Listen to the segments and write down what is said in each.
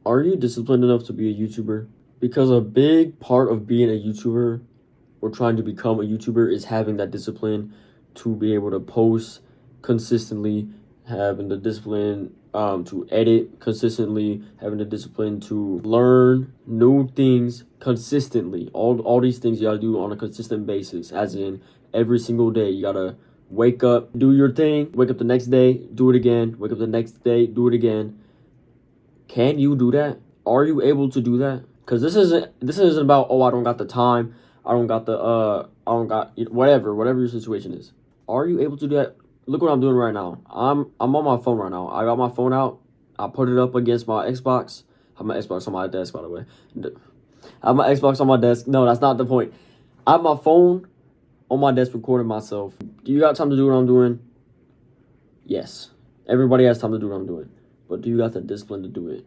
Are you disciplined enough to be a YouTuber? Because a big part of being a YouTuber or trying to become a YouTuber is having that discipline to be able to post consistently, having the discipline to edit consistently, having the discipline to learn new things consistently. All these things you gotta do on a consistent basis, as in every single day. You gotta wake up, do your thing, wake up the next day, do it again, wake up the next day, do it again. Can you do that? Are you able to do that? Because this isn't about, oh, I don't got the time, I don't got whatever your situation is. Are you able to do that? Look what I'm doing right now. I'm on my phone right now. I got my phone out. I put it up against my Xbox. I have my Xbox on my desk, by the way. I have my Xbox on my desk. No, that's not the point. I have my phone on my desk recording myself. Do you got time to do what I'm doing? Yes. Everybody has time to do what I'm doing. But do you got the discipline to do it?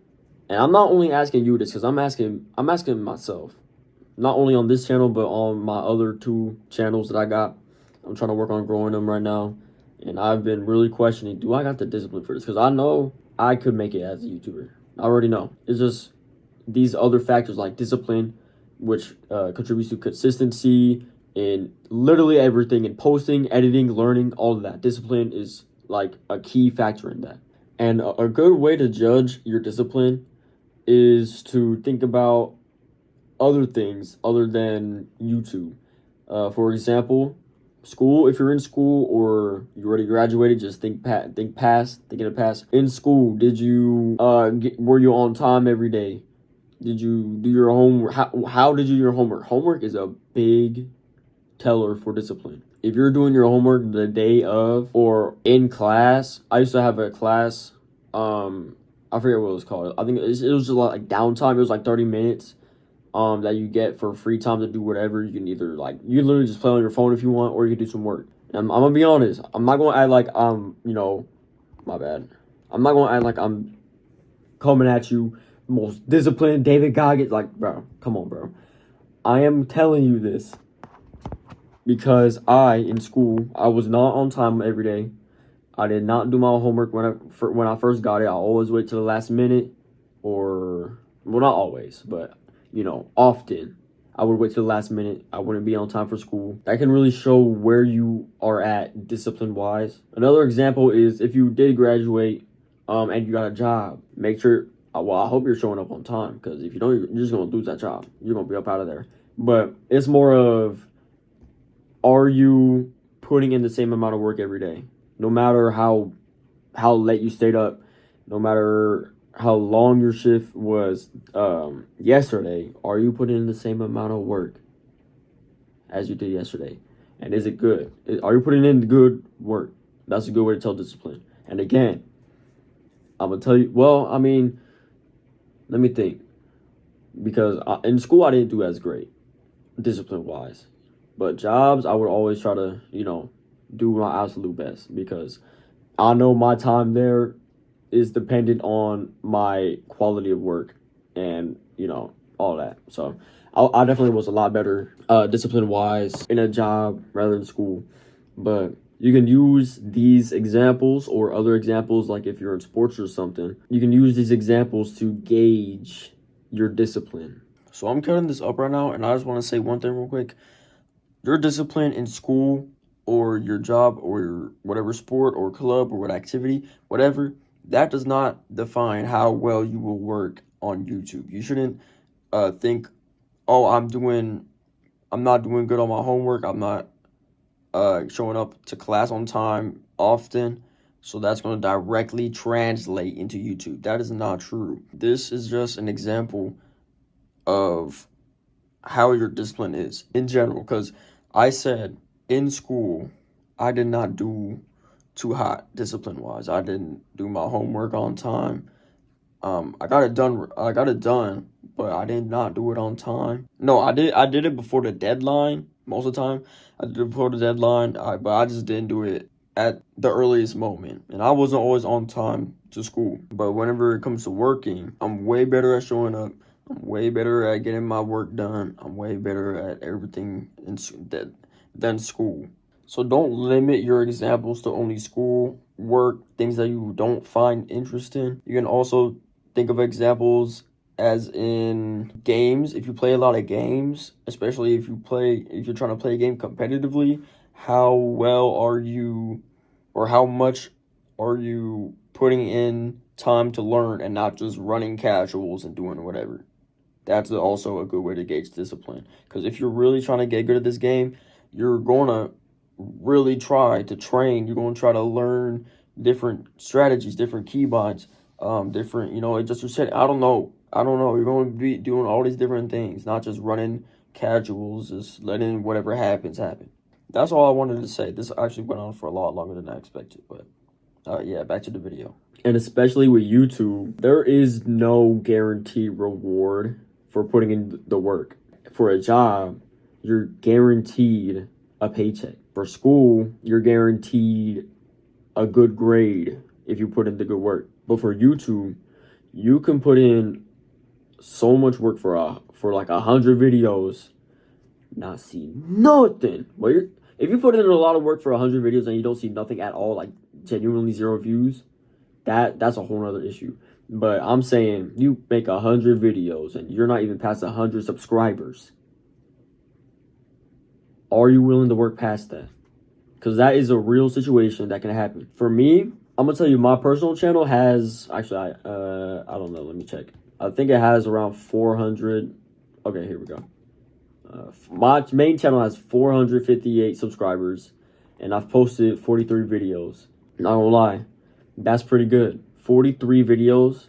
And I'm not only asking you this because I'm asking myself. Not only on this channel, but on my other 2 channels that I got. I'm trying to work on growing them right now. And I've been really questioning, do I got the discipline for this? Because I know I could make it as a YouTuber. I already know. It's just these other factors like discipline, which contributes to consistency in literally everything, in posting, editing, learning, all of that. Discipline is like a key factor in that. And a good way to judge your discipline is to think about other things other than YouTube. For example, school. If you're in school or you already graduated, just thinking of the past. In school, did you were you on time every day? Did you do your homework? How did you do your homework? Homework is a big teller for discipline. If you're doing your homework the day of or in class, I used to have a class. I forget what it was called. I think it was just like downtime. It was like 30 minutes. That you get for free time to do whatever. You can either you literally just play on your phone if you want, or you can do some work. And I'm gonna be honest. I'm not gonna act like my bad. I'm not gonna act like I'm coming at you most disciplined David Goggins. Like, bro, come on, bro. I am telling you this because in school, I was not on time every day. I did not do my homework when I first got it. I always wait till the last minute, or well, not always, but often I would wait till the last minute. I wouldn't be on time for school. That can really show where you are at discipline wise. Another example is if you did graduate, and you got a job, make sure. Well, I hope you're showing up on time, because if you don't, you're just gonna lose that job. You're gonna be up out of there. But it's more of, are you putting in the same amount of work every day, no matter how late you stayed up, no matter how long your shift was yesterday? Are you putting in the same amount of work as you did yesterday? And is it good? Are you putting in good work? That's a good way to tell discipline. And again, I'm gonna tell you, well, I mean, let me think, because in school I didn't do as great discipline wise, but jobs I would always try to do my absolute best, because I know my time there is dependent on my quality of work and all that. So I definitely was a lot better discipline wise in a job rather than school. But you can use these examples or other examples, like if you're in sports or something, you can use these examples to gauge your discipline. So I'm cutting this up right now, and I just want to say one thing real quick. Your discipline in school or your job or your whatever sport or club or what activity, whatever, that does not define how well you will work on YouTube. You shouldn't think, oh, I'm not doing good on my homework. I'm not showing up to class on time often, so that's going to directly translate into YouTube. That is not true. This is just an example of how your discipline is in general, because I said in school I did not do too hot discipline wise. I didn't do my homework on time. I got it done, but I did not do it on time. No, I did it before the deadline most of the time. I did it before the deadline, but I just didn't do it at the earliest moment. And I wasn't always on time to school. But whenever it comes to working, I'm way better at showing up. I'm way better at getting my work done. I'm way better at everything than school. So don't limit your examples to only school, work, things that you don't find interesting. You can also think of examples as in games. If you play a lot of games, especially if you're trying to play a game competitively, how well are you, or how much are you putting in time to learn and not just running casuals and doing whatever? That's also a good way to gauge discipline. Because if you're really trying to get good at this game, you're going to really try to train. You're going to try to learn different strategies, different keybinds, different, just you said, I don't know. You're going to be doing all these different things, not just running casuals, just letting whatever happens happen. That's all I wanted to say. This actually went on for a lot longer than I expected, but yeah, back to the video. And especially with YouTube, there is no guaranteed reward for putting in the work. For a job, you're guaranteed a paycheck. For school, you're guaranteed a good grade if you put in the good work. But for YouTube, you can put in so much work for like 100 videos, not see nothing. But if you put in a lot of work for 100 videos and you don't see nothing at all, like genuinely 0 views, that's a whole other issue. But I'm saying you make 100 videos and you're not even past 100 subscribers. Are you willing to work past that? Because that is a real situation that can happen. For me, I'm gonna tell you, my personal channel has actually, I don't know. Let me check. I think it has around 400. Okay, here we go. My main channel has 458 subscribers, and I've posted 43 videos. Not gonna lie, that's pretty good. 43 videos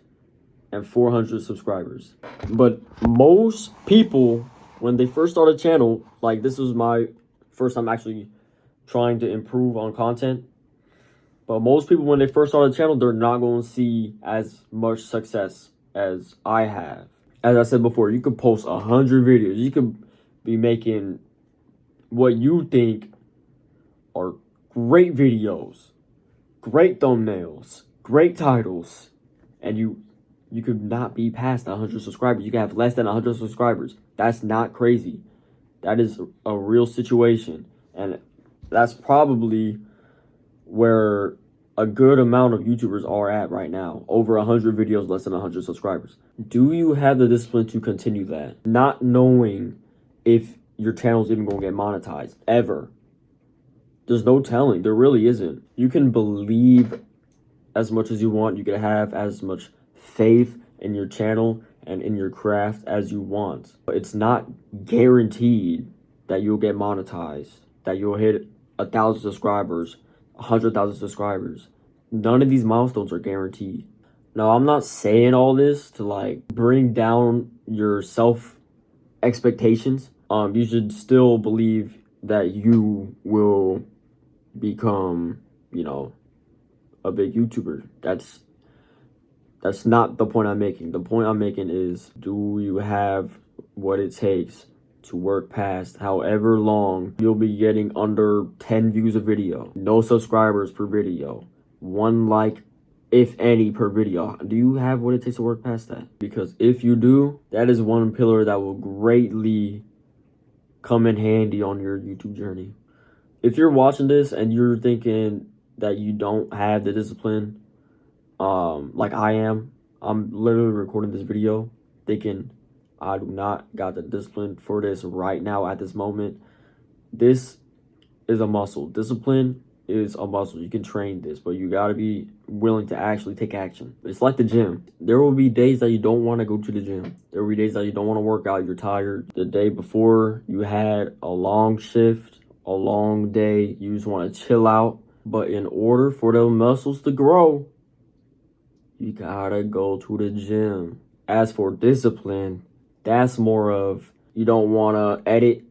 and 400 subscribers. But most people, when they first start a channel, like this was my first time actually trying to improve on content. But most people, when they first start a channel, they're not going to see as much success as I have. As I said before, you could post 100 videos. You could be making what you think are great videos, great thumbnails, great titles, and you could not be past 100 subscribers. You could have less than 100 subscribers. That's not crazy. That is a real situation. And that's probably where a good amount of YouTubers are at right now. Over 100 videos, less than 100 subscribers. Do you have the discipline to continue that? Not knowing if your channel's even going to get monetized, ever. There's no telling. There really isn't. You can believe as much as you want. You can have as much faith in your channel and in your craft as you want. But it's not guaranteed that you'll get monetized, that you'll hit 1,000 subscribers, 100,000 subscribers. None of these milestones are guaranteed. Now, I'm not saying all this to like bring down your self expectations. You should still believe that you will become, a big YouTuber. That's not the point I'm making. The point I'm making is, do you have what it takes to work past however long you'll be getting under 10 views a video, no subscribers per video, 1 like, if any, per video? Do you have what it takes to work past that? Because if you do, that is one pillar that will greatly come in handy on your YouTube journey. If you're watching this and you're thinking that you don't have the discipline, like I am, I'm literally recording this video thinking I do not got the discipline for this right now at this moment. This is a muscle. Discipline is a muscle. You can train this, but you got to be willing to actually take action. It's like the gym. There will be days that you don't want to go to the gym. There will be days that you don't want to work out. You're tired. The day before, you had a long shift, a long day. You just want to chill out. But in order for those muscles to grow, you gotta go to the gym. As for discipline, that's more of, you don't want to edit,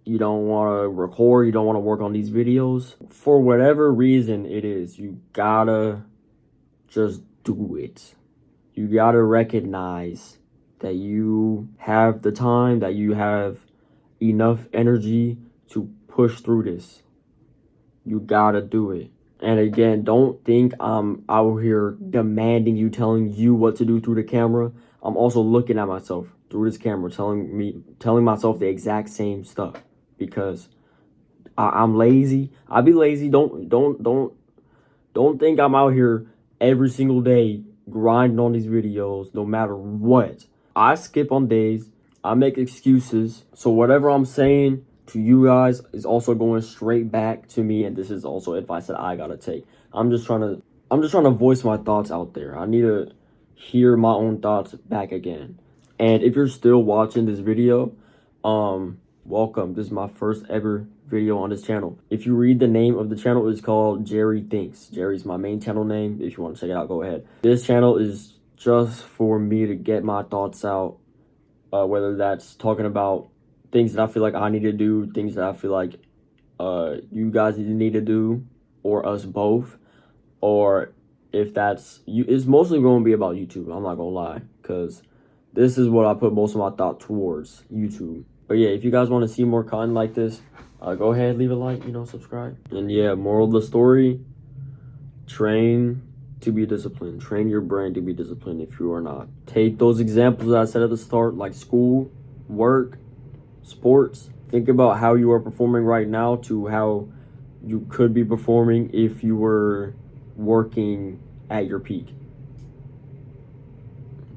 you don't want to record, you don't want to work on these videos. For whatever reason it is, you gotta just do it. You gotta recognize that you have the time, that you have enough energy to push through this. You gotta do it. And again, don't think I'm out here demanding you, telling you what to do through the camera. I'm also looking at myself through this camera, telling myself the exact same stuff, because I'm lazy. I be lazy. Don't think I'm out here every single day grinding on these videos no matter what. I skip on days. I make excuses. So whatever I'm saying to you guys is also going straight back to me, and this is also advice that I gotta take. I'm just trying to voice my thoughts out there. I need to hear my own thoughts back again. And if you're still watching this video, welcome. This is my first ever video on this channel. If you read the name of the channel, it's called Jerry Thinks. Jerry's my main channel name. If you want to check it out, go ahead. This channel is just for me to get my thoughts out, whether that's talking about things that I feel like I need to do, things that I feel like you guys need to do, or us both, or if that's you, it's mostly going to be about YouTube. I'm not gonna lie, because this is what I put most of my thought towards, YouTube. But yeah, if you guys want to see more content like this, go ahead, leave a like, subscribe. And yeah, moral of the story, train to be disciplined. Train your brain to be disciplined if you are not. Take those examples that I said at the start, like school, work, sports. Think about how you are performing right now to how you could be performing if you were working at your peak.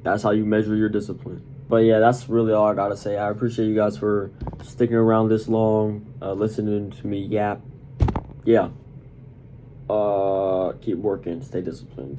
That's how you measure your discipline. But yeah, that's really all I gotta say. I appreciate you guys for sticking around this long, listening to me yap. Yeah. Keep working, stay disciplined.